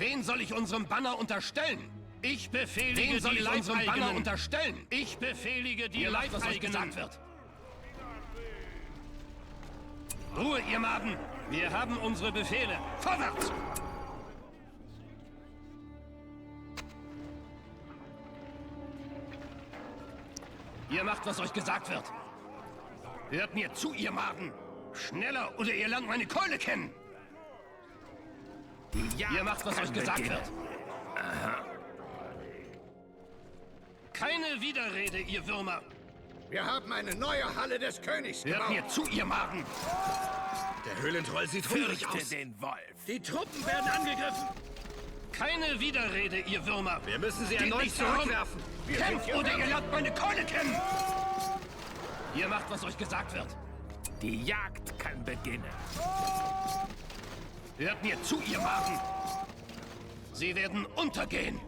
Wen soll ich unserem Banner unterstellen? Ich befehlige Wen soll die ich unserem Leibeigenen. Banner unterstellen? Ich befehlige die Ihr macht, was euch Leibeigenen. gesagt wird. Ruhe, ihr Maden! Wir haben unsere Befehle. Vorwärts! Ihr macht, was euch gesagt wird. Hört mir zu, ihr Maden! Schneller, oder ihr lernt meine Keule kennen! Ihr macht, was euch gesagt wird. Aha. Keine Widerrede, ihr Würmer! Wir haben eine neue Halle des Königs Hört gebaut. mir zu, ihr Maden! Der Höhlentroll sieht hungrig Fürchte aus. den Wolf. Die Truppen werden angegriffen. Keine Widerrede, ihr Würmer! Wir müssen sie Geht erneut nicht darum. zurückwerfen. Kämpft, oder ihr lernt meine Keule kennen! Ihr macht, was euch gesagt wird. Die Jagd kann beginnen. Hört mir zu, ihr Maden! Sie werden untergehen!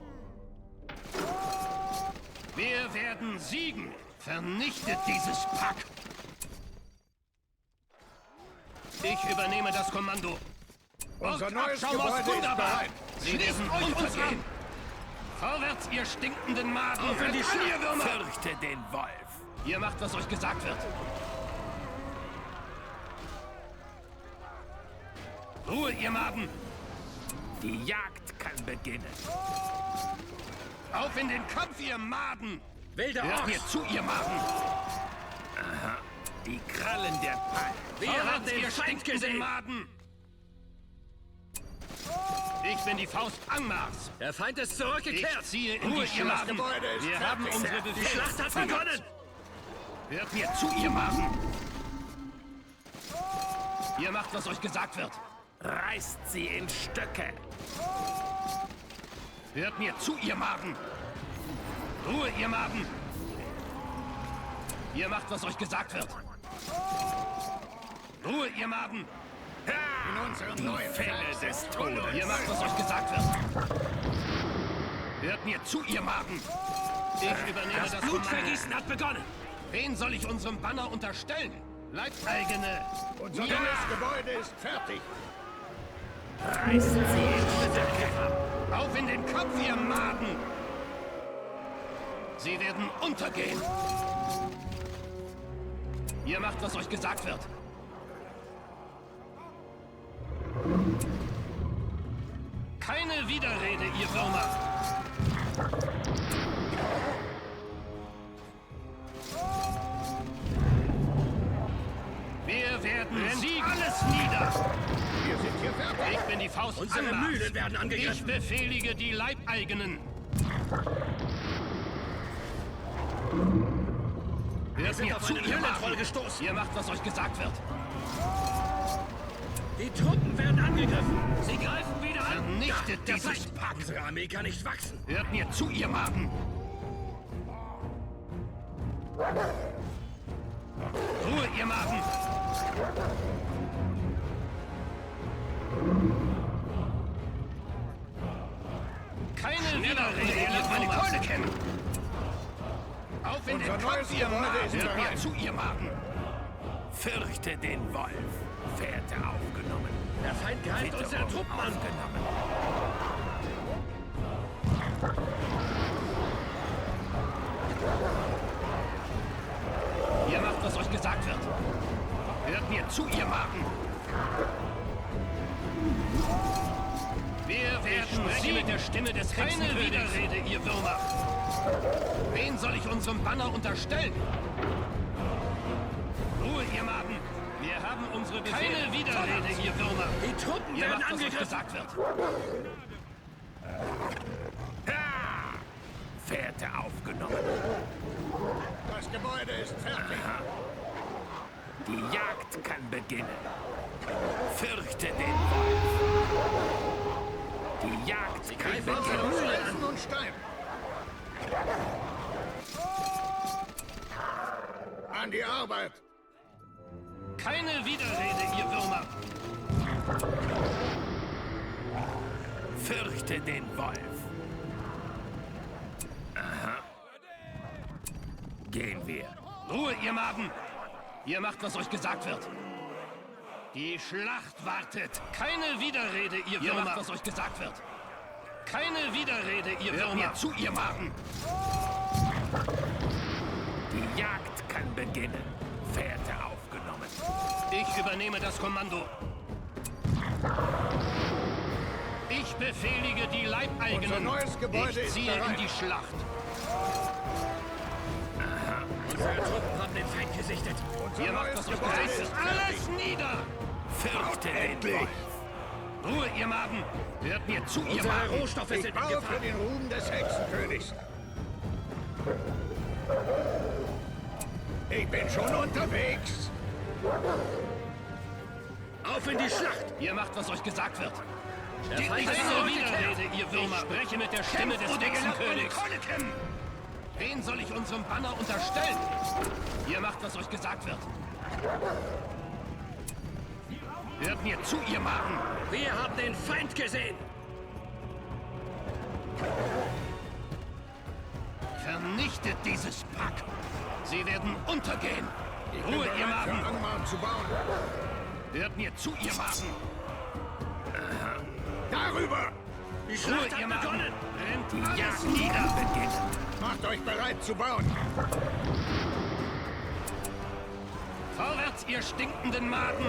Wir werden siegen! Vernichtet dieses Pack! Ich übernehme das Kommando. Unser Ork neues Abschaum aus Gebäude ist Wunderbar! bereit. Sie werden untergehen! Vorwärts, ihr stinkenden Maden! Auf in die Hört an, ihr Würmer! Fürchte den Wolf. Ihr macht, was euch gesagt wird. Ruhe, ihr Maden! Die Jagd kann beginnen. Auf in den Kampf, ihr Maden! Wilder Hört Ochs. mir zu, ihr Maden! Die Krallen der Palm. Wir haben Vorwärts, den ihr Feind stinkenden gesehen. Maden! Ich bin die Faust Angmars. Der Feind ist Ich zurückgekehrt. ziehe in Ruhe, die ihr Schlachten. Gebäude ist Wir fertig. haben unsere Die Befehle. Schlacht hat begonnen. Hört mir zu, ihr Maden! Ihr macht, was euch gesagt wird. Reißt sie in Stücke. Hört mir zu, ihr Maden! Ruhe, ihr Maden! Ihr macht, was euch gesagt wird. Ruhe, ihr Maden! In unserem neuen Fälle des Todes. Ihr macht, was euch gesagt wird. Hört mir zu, ihr Maden! Ich übernehme das Kommando. Blutvergießen hat begonnen. Wen soll ich unserem Banner unterstellen? Leibeigene! Unser Ja! neues Gebäude ist fertig. Reißt sie in Stücke. Auf in den Kampf, ihr Maden! Sie werden untergehen! Ihr macht, was euch gesagt wird. Keine Widerrede, ihr Würmer! Wir werden siegen! Alles nieder! Wir sind hier fertig. Ich bin die Faust Unsere Angmars. Mühlen werden Ich angegriffen. befehlige die Leibeigenen. Hört sind mir auf zu, einen ihr Höhlentroll Maden. gestoßen. Ihr macht, was euch gesagt wird. Die Truppen werden angegriffen. Sie greifen wieder an. Vernichtet Der dieses Feind. Pack. Unsere Armee kann nicht wachsen. Hört mir zu, ihr Maden. Ruhe, ihr Maden. Keine Widerrede, ihr lernt meine Keule kennen. Auf in Unser den neues Kampf, ihr Gebäude Maden. ist Hört mir bereit. zu, ihr Maden. Fürchte den Wolf. Fährte aufgenommen. Der Feind greift unsere Witterung Truppen an. aufgenommen. Ihr macht, was euch gesagt wird. Hört mir zu, ihr Maden. Wir werden siegen mit der Stimme des Keine Widerrede, ihr Würmer. Wen soll ich unserem Banner unterstellen? Ruhe, ihr Maden. Wir haben unsere Befehle. Keine Widerrede, ihr Würmer. Die Truppen Ihr werden macht, was euch angegriffen. gesagt wird. Ha! Fährte aufgenommen. Das Gebäude ist fertig. Die Jagd kann beginnen. Fürchte den Wolf. Die Jagd kann Greifen unsere beginnen. Mühlen an. Eisen und Stein. An die Arbeit. Keine Widerrede, ihr Würmer. Fürchte den Wolf. Aha. Gehen wir. Ruhe, ihr Maden. Ihr macht, was euch gesagt wird. Die Schlacht wartet. Keine Widerrede, ihr Würmer. Ihr macht, was euch gesagt wird. Keine Widerrede, ihr Würmer. Mir zu, ihr Magen. Die Jagd kann beginnen. Fährte aufgenommen. Ich übernehme das Kommando. Ich befehlige die Leibeigenen. Unser neues Gebäude ich ist ziehe bereit. in die Schlacht. Unsere Truppen haben den Feind gesichtet. Unser Ihr macht, neues was euch Gebäude gesagt ist wird. Alles nieder! Fürchte den Endlich. Wolf. Ruhe, ihr Magen! Hört mir zu, ihr Unsere Magen! Rohstoffe Ich sind in baue für Gefahr. den Ruhm des Hexenkönigs. Ich bin schon unterwegs. Auf in die Schlacht! Ihr macht, was euch gesagt wird. Der Geht Feind nicht ist zur zurückgekehrt. Widerrede, ihr Würmer. Ich spreche mit der Stimme des Hexenkönigs. Wen soll ich unserem Banner unterstellen? Ihr macht, was euch gesagt wird. Hört mir zu, ihr Magen! Wir haben den Feind gesehen. Vernichtet dieses Pack! Sie werden untergehen! Ich bin Ruhe, ihr bereit, für Magen! Angmar zu bauen. Hört mir zu, ihr Magen! Darüber! Die Ruhe, Schlacht ihr hat Magen! begonnen. Brennt alles nieder! Macht euch bereit zu bauen. Vorwärts, ihr stinkenden Maden!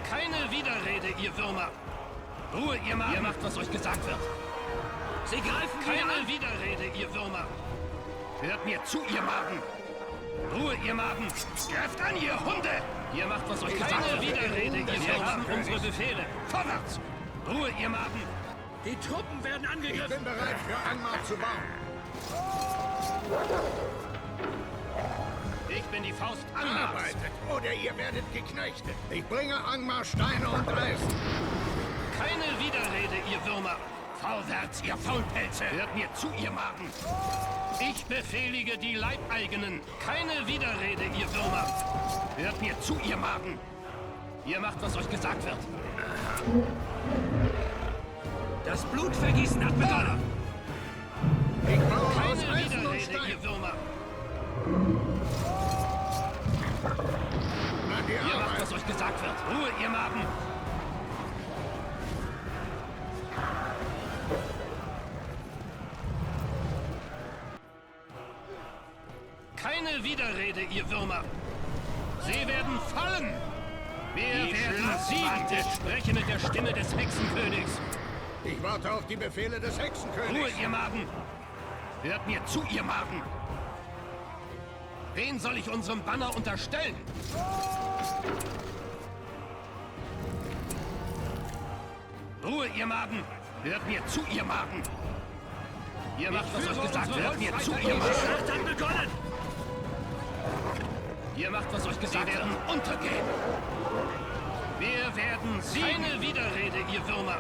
Keine Widerrede, ihr Würmer! Ruhe, ihr Maden! Ihr macht, was euch gesagt wird. Sie greifen wieder Keine an. Widerrede, ihr Würmer! Hört mir zu, ihr Maden! Ruhe, ihr Maden! Greift an, ihr Hunde! Ihr macht, was euch gesagt wird. Keine Widerrede, ihr Würmer! Wir haben unsere Befehle. Vorwärts! Ruhe, ihr Maden! Die Truppen werden Ich angegriffen. bin bereit, für Angmar zu bauen. Ich bin die Faust Angmars! Arbeitet, oder ihr werdet geknechtet. Ich bringe Angmar Steine und Eisen. Keine Widerrede, ihr Würmer! Vorwärts, ihr Faulpelze! Hört mir zu, ihr Maden! Ich befehlige die Leibeigenen! Keine Widerrede, ihr Würmer! Hört mir zu, ihr Maden! Ihr macht, was euch gesagt wird. Das Blutvergießen hat begonnen. Ich baue aus Keine Eisen und Widerrede, Stein. ihr Würmer! An die Ihr macht, Arbeit. was euch gesagt wird. Ruhe, ihr Maden! Keine Widerrede, ihr Würmer! Sie werden fallen! Wir werden siegen! Ich spreche mit der Stimme des Hexenkönigs. Ich warte auf die Befehle des Ruhe, Hexenkönigs. ihr Maden! Hört mir zu, ihr Maden! Wen soll ich unserem Banner unterstellen? Ruhe, ihr Maden! Hört mir zu, ihr Maden! Ihr macht, was euch gesagt wird. Hört mir zu, ihr Die Maden! Schlacht hat begonnen. Ihr macht, was euch gesagt wird. Sie werden untergehen! Wir werden siegen! Keine Widerrede, ihr Würmer!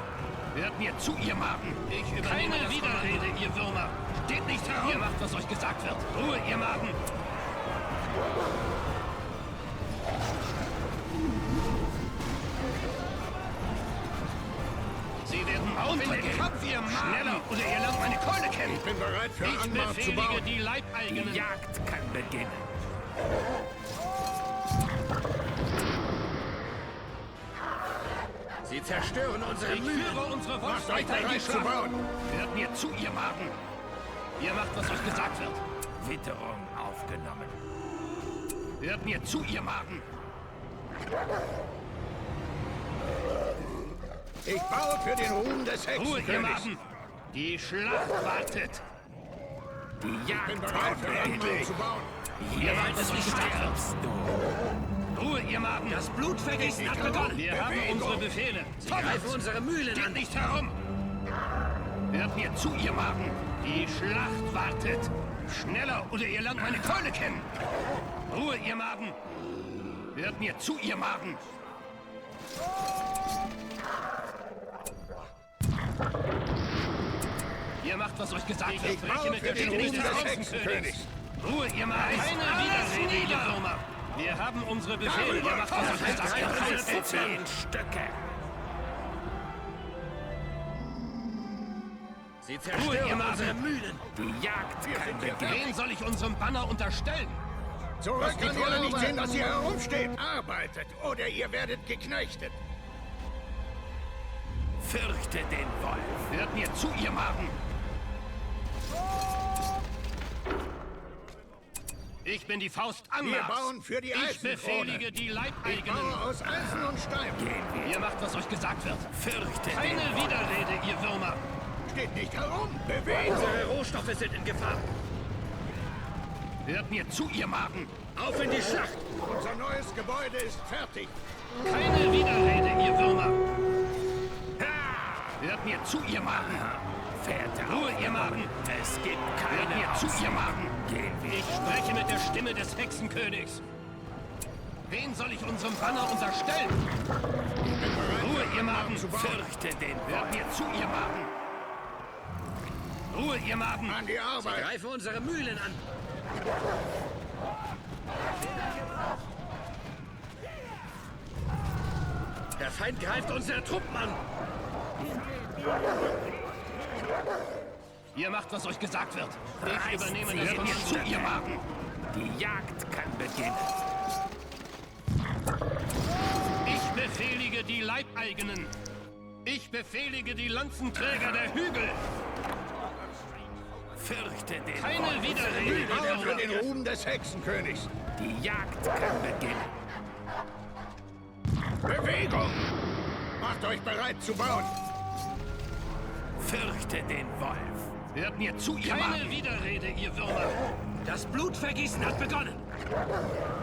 Hört mir zu, ihr Maden! Ich übernehme Keine Widerrede, ihr Würmer! Steht nicht herum! Ihr macht, was euch gesagt wird. Ruhe, ihr Maden! Sie werden untergehen! Kampf, ihr Maden! Schneller, oder ihr lernt meine Keule kennen! Ich bin bereit, für Ich Angmar zu befehlige bauen. die Die Leibeigenen! Jagd kann beginnen. Sie zerstören unsere Ich Mühlen. führe unsere Macht euch Wolfsreiter in die bereit zu Schlacht! bauen. Hört mir zu, ihr Maden! Ihr macht, was euch gesagt wird. Witterung aufgenommen. Hört mir zu, ihr Maden! Ich baue für den Ruhm des Ruhe, ihr Hexenkönigs. Maden! Die Schlacht wartet! Die Ich bin Jagd bereit, kann für Angmar beginnen. zu bauen. Ihr wollt es nicht Jetzt steigern! stirbst du. Ruhe, ihr Maden! Das Blutvergießen hat begonnen. Wir haben Bewegung. unsere Befehle! Sie greifen unsere Mühlen Geht an. nicht herum! Hört mir zu, ihr Maden! Die Schlacht wartet! Schneller, oder ihr lernt meine Keule kennen! Ruhe, ihr Maden! Hört mir zu, ihr Maden! Ihr macht, was euch gesagt wird. Ich baue für den Ruhm des Hexenkönigs. Ruhe, ihr Maden! Keine Widerrede, ihr Würmer! Wir haben unsere Befehle. Ihr macht, was euch gesagt wird. Setze in Stücke. Sie Ruhe, ihr zerstören Maden. unsere Mühlen. Die Jagd kann beginnen. Wen soll ich unserem Banner unterstellen? Zurück kann ihr nicht sehen, dass ihr herumsteht. Arbeitet, oder ihr werdet geknechtet. Fürchte den Wolf. Hört mir zu, ihr Magen! Ich bin die Faust Wir Angmars. bauen für die Ich Eisenkrone. befehlige die Ich Leibeigenen. baue aus Eisen und Stein. Ihr macht, was euch gesagt wird. Fürchte Keine den Wolf. Widerrede, ihr Würmer. Steht nicht herum. Bewegung. Unsere Rohstoffe sind in Gefahr. Hört mir zu, ihr Magen. Auf in die Schlacht! Unser neues Gebäude ist fertig. Keine Widerrede, ihr Würmer. Hört mir zu, ihr Magen. Fährte Ruhe, ihr Magen. Es gibt Hört keine mir zu, ihr Magen. Gehen wir. Ich spreche mit der Stimme des Hexenkönigs. Wen soll ich unserem Banner unterstellen? Ruhe, ihr Magen. Fürchte den Hört Wolf. mir zu, ihr Magen. Ruhe, ihr Magen. An die Arbeit. Greife unsere Mühlen an! Der Feind greift unsere Truppen an! Ihr macht, was euch gesagt wird. Ich Reißt übernehme sie das in Kommando zu, Stücke. ihr Magen. Die Jagd kann beginnen. Ich befehlige die Leibeigenen. Ich befehlige die Lanzenträger der Hügel. Fürchte den Keine Wolf. Widerrede, Wir bauen ihr für den Würmer. Ruhm des Hexenkönigs. Die Jagd kann beginnen. Bewegung. Macht euch bereit zu bauen. Fürchte den Wolf. Hört mir zu, ihr Keine Magen. Widerrede, ihr Würmer. Das Blutvergießen hat begonnen!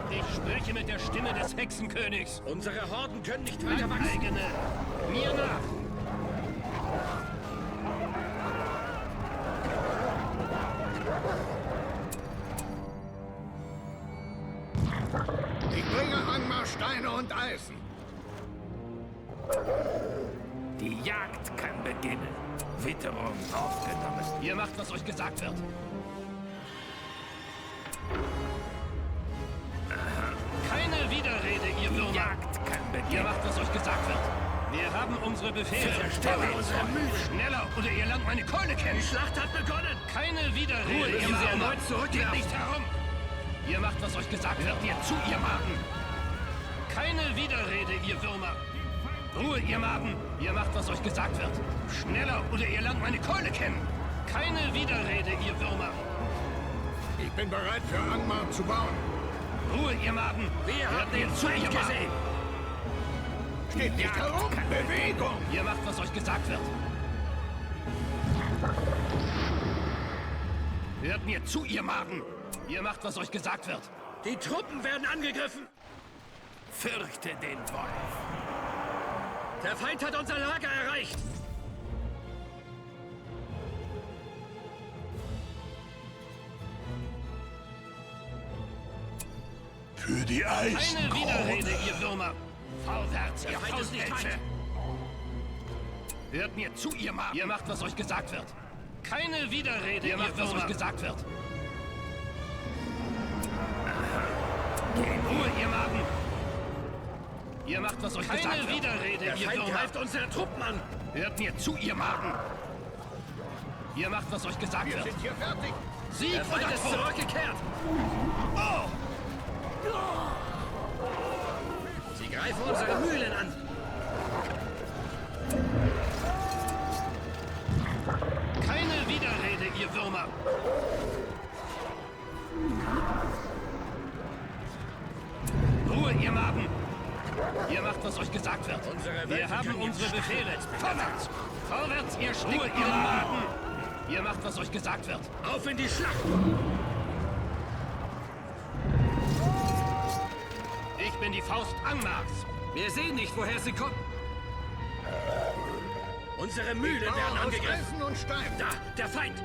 Ich spreche mit der Stimme des Hexenkönigs. Unsere Horden können nicht weiter wachsen! Leibeigene, mir nach. Ich bringe Angmar Steine und Eisen. Die Jagd kann beginnen. Witterung aufgenommen. Ihr macht, was euch gesagt wird. Keine Widerrede, ihr Die Würmer. Jagd kann Ihr beginnen. macht, was euch gesagt wird. Wir haben unsere Befehle. Zerstöre unsere Mühlen. Schneller, oder ihr lernt meine Keule kennen. Die Schlacht hat begonnen! Keine Widerrede, Ruhe, ihr müssen Sie Würmer. erneut zurückwerfen. Geht nicht herum. Ihr macht, was euch gesagt wird. Ihr zu, ihr Magen. Keine Widerrede, ihr Würmer. Ruhe, ihr Magen. Ihr macht, was euch gesagt wird. Schneller, oder ihr lernt meine Keule kennen. Keine Widerrede, ihr Würmer. Ich bin bereit für Angmar zu bauen. Ruhe, ihr Magen. Wir Hört haben mir den zu, Feind ihr Magen. gesehen! Steht nicht herum. Bewegung. Ihr macht, was euch gesagt wird. Hört mir zu, ihr Magen. Ihr macht, was euch gesagt wird. Die Truppen werden angegriffen! Fürchte den Wolf. Der Feind hat unser Lager erreicht! Für die Keine Widerrede, ihr Würmer. Vorwärts, ihr Feind ist nicht Faustpelze. weit. Hört mir zu, ihr Magen. Ihr macht, was euch gesagt wird. Keine Widerrede, ihr macht, was euch gesagt wird. Ruhe, ihr Magen. Ihr macht, was euch gesagt wird. Keine Widerrede, Der ihr Feind Würmer. greift unsere Truppen an! Hört mir zu, ihr Magen. Ihr macht, was euch gesagt Wir wird. sind hier fertig. Sieg Der Feind oder ist Tod. zurückgekehrt! Oh! Sie greifen unsere Mühlen an! Keine Widerrede, ihr Würmer. Ruhe, ihr Magen. Ihr macht, was euch gesagt wird. Unsere Wir Wölfe haben können unsere jetzt Befehle. Vorwärts! Vorwärts, ihr Ruhe, ihr Magen. Ihr macht, was euch gesagt wird. Auf in die Schlacht! Ich bin die Faust Angmars. Wir sehen nicht, woher sie kommen! Unsere Ich Mühlen baue werden aus angegriffen! Eisen und Stein. Da, der Feind!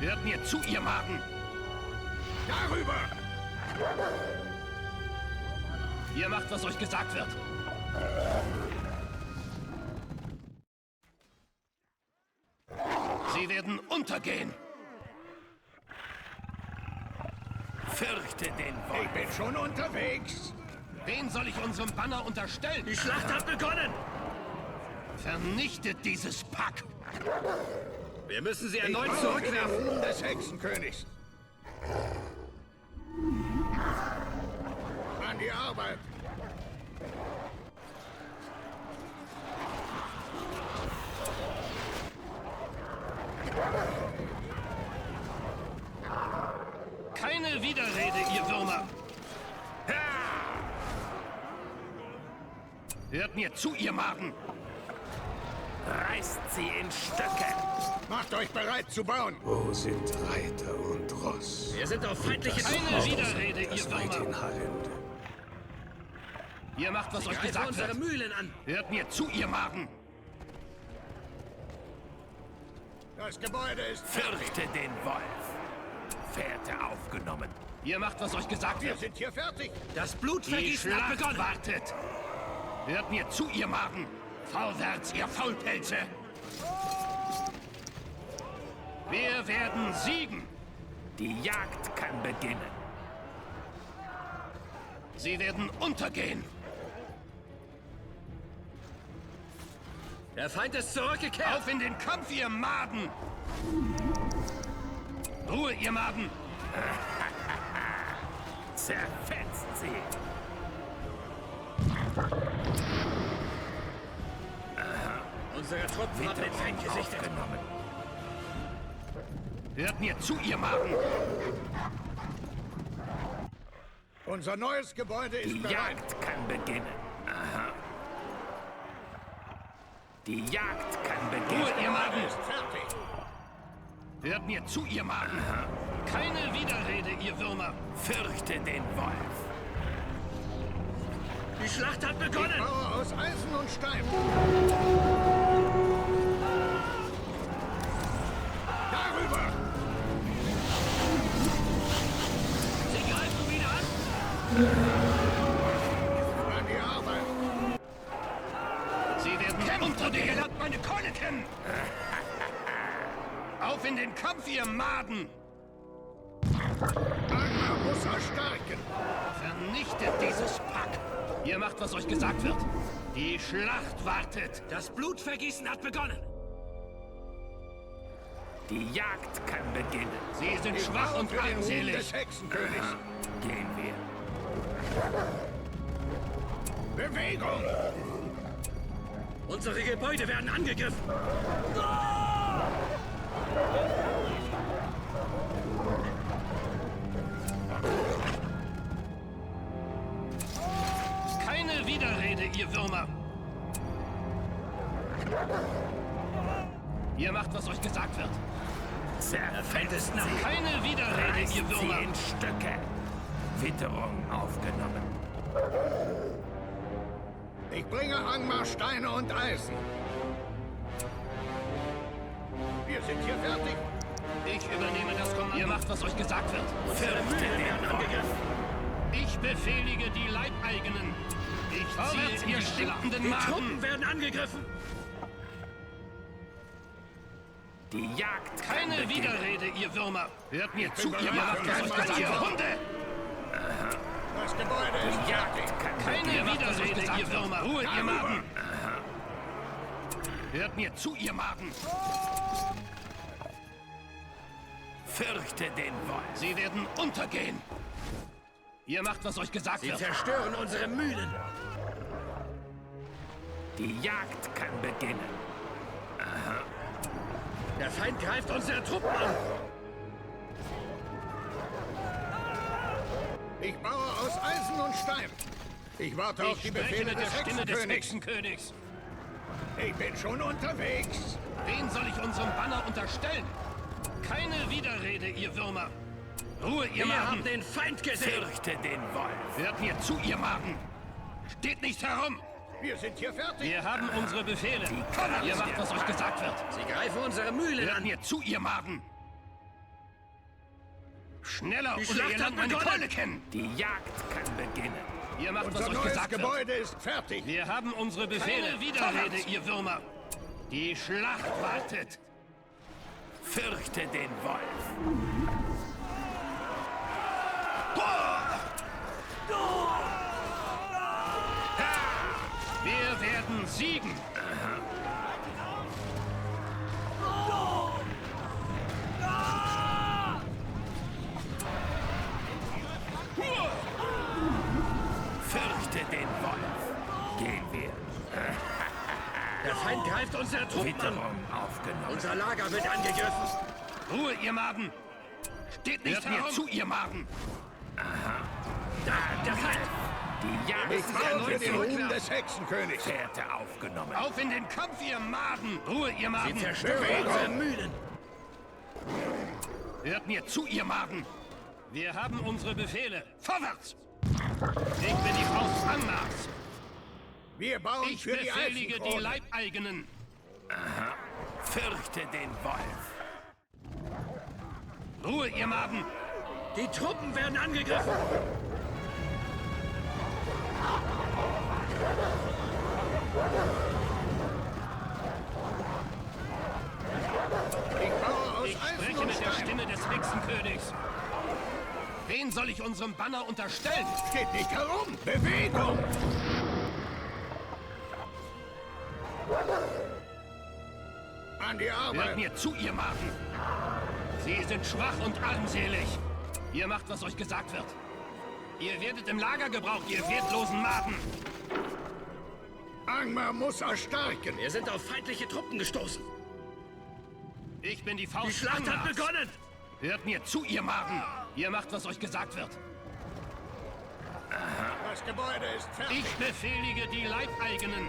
Hört mir zu, ihr Magen. Darüber. Ihr macht, was euch gesagt wird. Sie werden untergehen. Fürchte den Wolf. Ich bin schon unterwegs. Wen soll ich unserem Banner unterstellen? Die Schlacht hat begonnen! Vernichtet dieses Pack. Wir müssen sie Ich erneut baue für den zurückwerfen! Ruhm des Hexenkönigs. An die Arbeit. Hört mir zu, ihr Maden! Reißt sie in Stücke. Macht euch bereit zu bauen. Wo sind Reiter und Ross? Wir sind auf feindliche Keine Widerrede, ihr Das weite Würmer! in Hallende. Ihr macht, was euch Greifen gesagt unsere wird! Mühlen an. Hört mir zu, ihr Maden! Das Gebäude ist fertig. Fürchte den Wolf. Fährte aufgenommen. Ihr macht, was euch gesagt Wir wird! sind hier fertig. Das Die Blutvergießen hat Schlacht begonnen. wartet! Hört mir zu, ihr Maden! Vorwärts, ihr Faulpelze! Wir werden siegen! Die Jagd kann beginnen. Sie werden untergehen! Der Feind ist zurückgekehrt. Auf in den Kampf, ihr Maden! Ruhe, ihr Maden! Zerfetzt sie. Unsere Truppen haben den Feind gesichtet. Aufgenommen. Hört mir zu, ihr Maden! Unser neues Gebäude ist Die bereit. Jagd kann beginnen. Aha. Die Jagd kann Ruhe, beginnen. ihr Maden! Ist fertig. Hört mir zu, ihr Maden! Keine Widerrede, ihr Würmer! Fürchte den Wolf. Die Schlacht hat begonnen. Baue aus Eisen und Stein. Darüber. Sie greifen wieder an. An die Arbeit. Sie werden untergehen! Ihr lernt meine Keule kennen! Auf in den Kampf, ihr Maden! Angmar muss erstarken. Vernichtet dieses Pack! Ihr macht, was euch gesagt wird. Die Schlacht wartet! Das Blutvergießen hat begonnen. Die Jagd kann beginnen. Sie sind Ich schwach baue und für den Ruhm armselig! des Hexenkönigs. Gehen wir. Bewegung. Unsere Gebäude werden angegriffen. Keine Widerrede, ihr Würmer! Ihr macht, was euch gesagt wird. Zerfetzt sie. Keine Widerrede, Reißt ihr sie Würmer! in Stücke. Witterung aufgenommen. Ich bringe Angmar Steine und Eisen. Wir sind hier fertig. Ich übernehme das Kommando. Ihr macht, was euch gesagt wird. Fürchte den Wolf. Ich befehlige die Leibeigenen. Ich ziehe ihr stinkenden Die Maden. Truppen werden angegriffen. Die Jagd kann Keine beginnen. Widerrede, ihr Würmer. Hört mir zu, ihr bereit macht, für was euch Angmar. gesagt wird. Hunde! Das Gebäude ist Die fertig. Jagd kann Keine beginnen. Widerrede, ihr Würmer. Ruhe, ihr Darüber. Maden. Hört mir zu, ihr Maden. Fürchte den Wolf. Sie werden untergehen. Ihr macht, was euch gesagt Sie wird. zerstören unsere Mühlen. Die Jagd kann beginnen. Der Feind greift unsere Truppen an. Ich baue aus Eisen und Stein. Ich warte auf Ich die spreche Befehle mit der des Stimme des Hexenkönigs. Hexenkönigs. Ich bin schon unterwegs. Wen soll ich unserem Banner unterstellen? Keine Widerrede, ihr Würmer. Ruhe, ihr Wir Maden. haben den Feind gesehen. Fürchte den Wolf. Hört mir zu, ihr Maden. Steht nicht herum. Wir sind hier fertig. Wir haben unsere Befehle. Ihr macht, was euch gesagt wird. Sie greifen unsere Mühlen Hört an. mir zu, ihr Maden. Schneller, Die oder Schlacht ihr hat lernt meine begonnen. Keule kennen. Die Jagd kann beginnen. Ihr macht, was Unser euch neues gesagt wird. Gebäude ist fertig. Wir haben unsere Befehle. Keine Widerrede, ihr Würmer. Die Schlacht wartet. Fürchte den Wolf. Wir werden siegen. Fürchte den Wolf. Gehen wir. Der Feind greift unsere Truppen an. Witterung aufgenommen. Unser Lager wird angegriffen. Ruhe, ihr Maden. Steht nicht Hört mir herum. Zu, ihr Maden. Da, der Feind. Die Jagd Ich baue für den Ruhm zurückwerfen. des Hexenkönigs. Fährte aufgenommen. Auf in den Kampf, ihr Maden! Ruhe, ihr Maden! Zerstören unsere Mühlen. Hört mir zu, ihr Maden! Wir haben unsere Befehle. Vorwärts! Ich bin die Faust Angmars. Wir bauen Ich für die befehlige die Eisenkrone. Leibeigenen. Fürchte den Wolf. Ruhe, ihr Maden! Die Truppen werden angegriffen. Ich baue aus Ich Eisen spreche und mit der Stein. Stimme des Hexenkönigs. Wen soll ich unserem Banner unterstellen? Geht nicht herum. Bewegung. An die Hört Arbeit. mir zu, ihr Maden! Sie sind schwach und armselig. Ihr macht, was euch gesagt wird. Ihr werdet im Lager gebraucht, ihr wertlosen Maden! Angmar muss erstarken. Wir sind auf feindliche Truppen gestoßen. Ich bin die Faust Die Schlacht hat Angmars. begonnen. Hört mir zu, ihr Maden! Ihr macht, was euch gesagt wird. Das Gebäude ist fertig. Ich befehlige die Leibeigenen.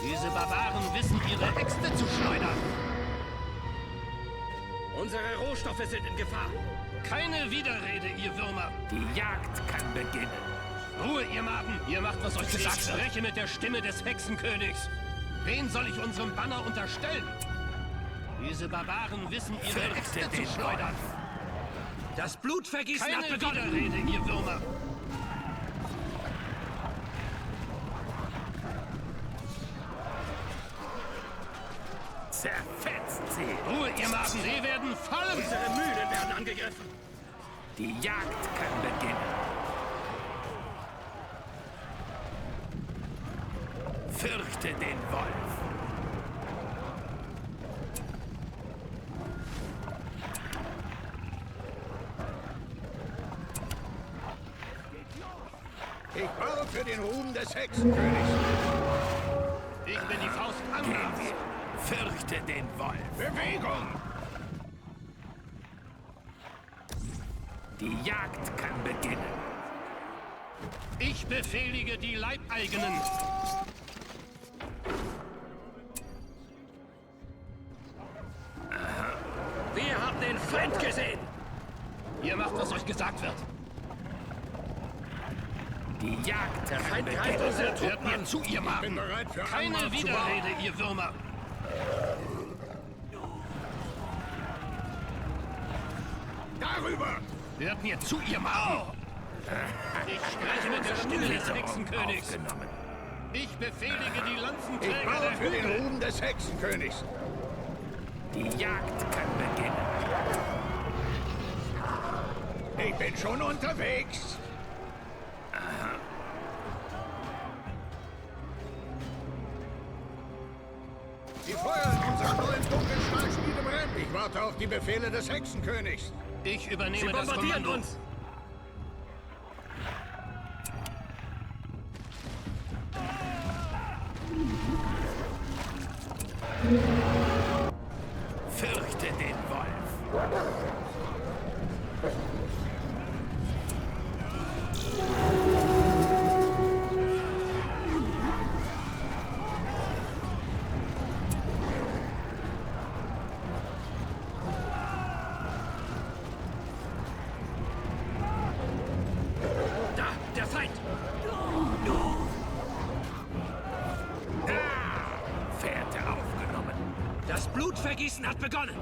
Diese Barbaren wissen, ihre Äxte zu schleudern. Unsere Rohstoffe sind in Gefahr. Keine Widerrede, ihr Würmer. Die Jagd kann beginnen. Ruhe, ihr Maden! Ihr macht, was euch gesagt wird. Ich spreche mit der Stimme des Hexenkönigs. Wen soll ich unserem Banner unterstellen? Diese Barbaren wissen, ihre Fürchte Äxte zu den schleudern. Das Blutvergießen hat Keine begonnen. Widerrede, ihr Würmer. Zerfetzt sie. Ruhe, ihr Maden! Sie werden fallen! Unsere Mühlen werden angegriffen. Die Jagd kann beginnen. Fürchte den Wolf. Ich baue für den Ruhm des Hexenkönigs. Ich bin die Faust Gehen Angmars. wir. Fürchte den Wolf. Bewegung. Die Jagd kann beginnen. Ich befehlige die Leibeigenen. Wir haben den Feind gesehen. Ihr macht, was euch gesagt wird. Die Jagd Der kann Feind greift beginnen. unsere Hört Truppen mir an. zu, ihr Ich bin Maden! bereit für Keine Angmar zu Widerrede, bauen. ihr Würmer. Darüber. Hört mir zu, ihr Maden! Ich spreche mit der Stimme des Sicherung Hexenkönigs. aufgenommen. Ich befehlige die Ich Lanzenträger baue der für den Hügel. Ruhm des Hexenkönigs. Die Jagd kann beginnen. Ich bin schon unterwegs. Die Feuer in unserer neuen dunklen Stahlschmiede brennt. Ich warte auf die Befehle des Hexenkönigs. Ich Sie übernehme das bombardieren Kommando. uns. Fürchte den Wolf. Da, der Feind. Fährte aufgenommen. Das Blutvergießen hat begonnen.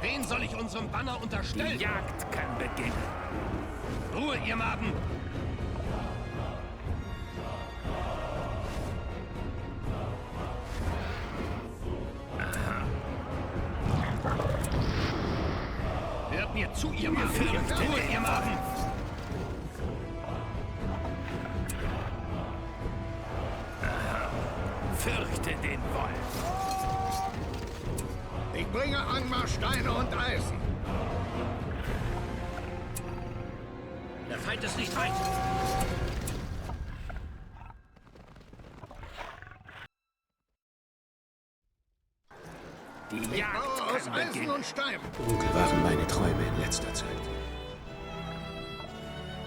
Wen soll ich unserem Banner Die unterstellen? Jagd kann beginnen. Ruhe, ihr Maden! Hört mir zu, ihr Maden! Fürchte Ruhe, den ihr Maden! Fürchte den Wolf. Ich bringe Angmar Steine und Eisen. Der Feind ist nicht weit. Die Ich Jagd baue aus kann Eisen beginnen. und Stein. Dunkel waren meine Träume in letzter Zeit.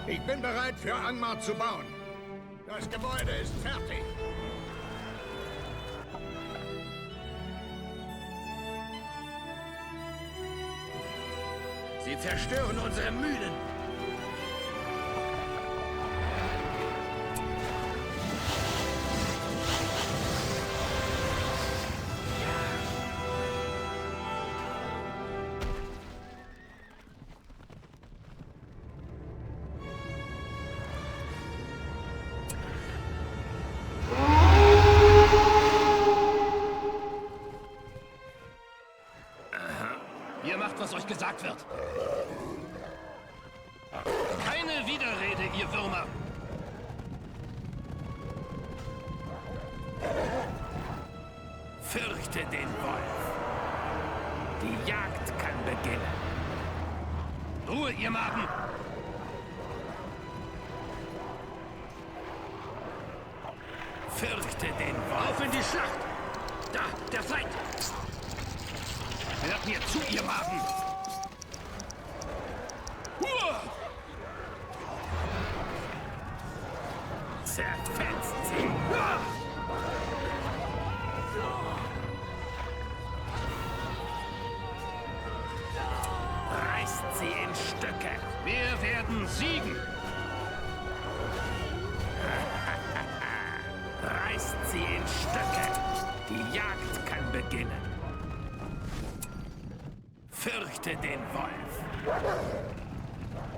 Ich bin bereit für Angmar zu bauen. Das Gebäude ist fertig. Sie zerstören unsere Mühlen. Ihr macht, was euch gesagt wird. Keine Widerrede, ihr Würmer. Fürchte den Wolf. Die Jagd kann beginnen. Ruhe, ihr Maden. Fürchte den Wolf. Auf in die Schlacht! Da, der Feind! Hört mir zu, ihr Maden. Zerfetzt sie. Reißt sie in Stücke. Wir werden siegen. Reißt sie in Stücke. Die Jagd kann beginnen. Fürchte den Wolf.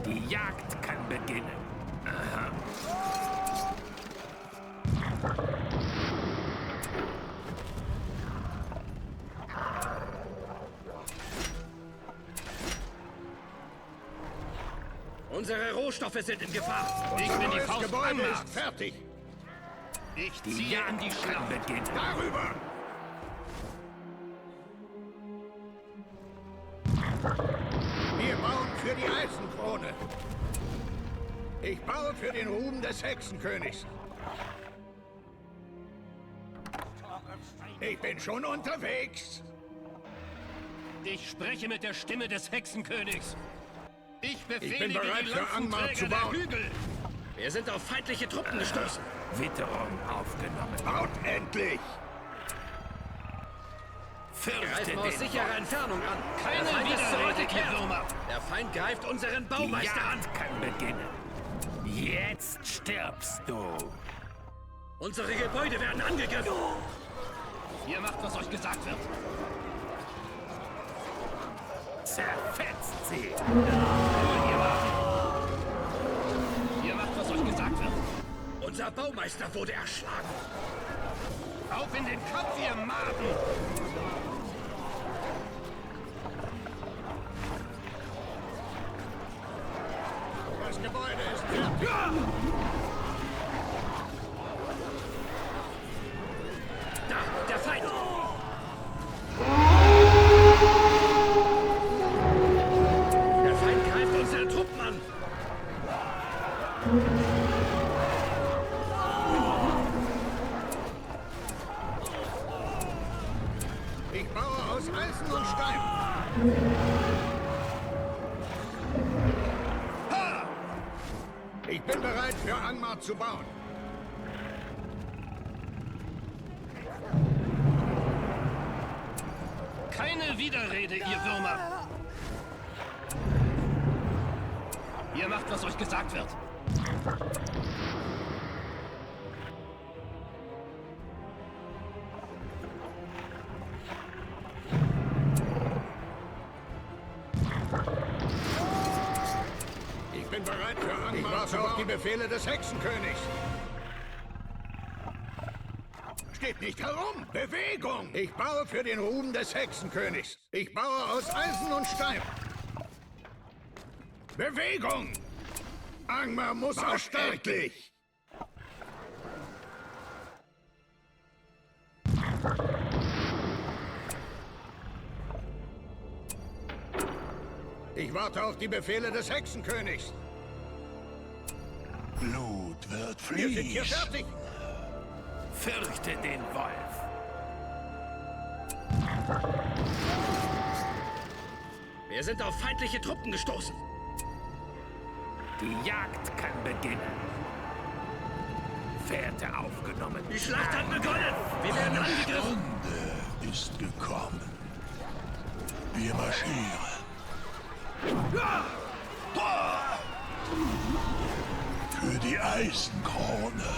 Die Jagd kann beginnen. Unsere Rohstoffe sind in Gefahr. Ich bin die Das Faust Gebäude am ist Markt. fertig. Ich Die ziehe in die Jagd kann Schlacht. beginnen. Darüber. Wir bauen für die Eisenkrone. Ich baue für den Ruhm des Hexenkönigs. Ich bin schon unterwegs. Ich spreche mit der Stimme des Hexenkönigs. Ich befehlige bin bereit die für Angmar Lanzenträger zu der bauen. Hügel. Wir sind auf feindliche Truppen gestoßen. Witterung aufgenommen. Baut endlich. Fürchte Greifen aus den sicherer Wolf. Entfernung an. Keine Der Feind ist Widerrede, ihr zurückgekehrt. Würmer. Der Feind greift unseren Die Baumeister an. Jagd kann beginnen. Jetzt stirbst du. Unsere Gebäude werden angegriffen. Ihr macht, was euch gesagt wird. Zerfetzt sie. Ruhe, ihr Maden. Ihr macht, was euch gesagt wird. Unser Baumeister wurde erschlagen. Auf in den Kampf, ihr Maden. Das Gebäude ist fertig. Da, der Feind. Der Feind greift unsere Truppen an. Ich baue aus Eisen und Stein. Ich bin bereit für Angmar zu bauen. Keine Widerrede, ihr Würmer. Ihr macht, was euch gesagt wird. Ich bin bereit für Angmar. Ich warte auf die Befehle des Hexenkönigs. Steht nicht herum! Bewegung! Ich baue für den Ruhm des Hexenkönigs. Ich baue aus Eisen und Stein. Bewegung! Angmar muss erstarken. Ich warte auf die Befehle des Hexenkönigs. Blut wird Wir sind hier fließen. fertig. Fürchte den Wolf. Wir sind auf feindliche Truppen gestoßen. Die Jagd kann beginnen. Fährte aufgenommen. Die Schlacht hat begonnen! Wir werden angegriffen! Stunde ist gekommen. Wir marschieren. Für die Eisenkrone.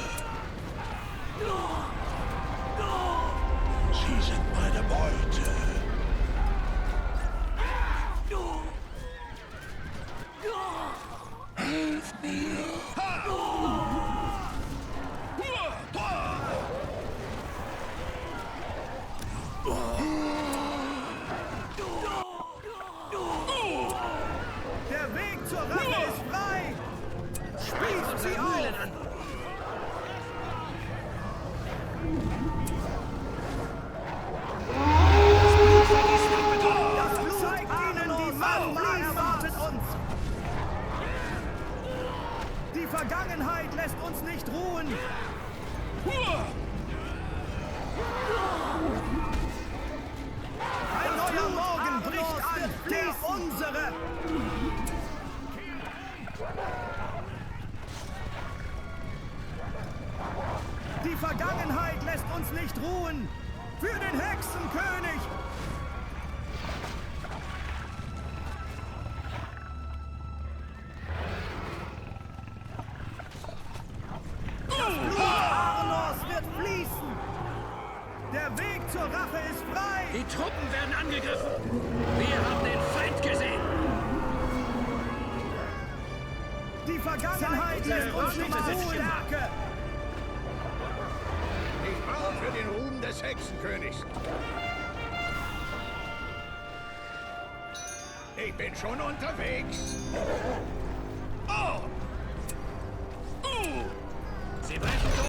Sie sind meine Beute. Helft mir. Der Weg zur Rache ist frei! Spießt sie auf! Das Blut zeigt ihnen, die Macht erwartet uns! Die Vergangenheit lässt uns nicht ruhen! Ein neuer Morgen bricht an, der unsere! Die Vergangenheit lässt uns nicht ruhen! Für den Hexenkönig! Das Blut Arnors wird fließen! Der Weg zur Rache ist frei! Die Truppen werden angegriffen! Wir haben den Feind gesehen! Die Vergangenheit lässt uns nicht ruhen! Ich baue für den Ruhm des Hexenkönigs. Ich bin schon unterwegs. Oh! Sie brechen durch!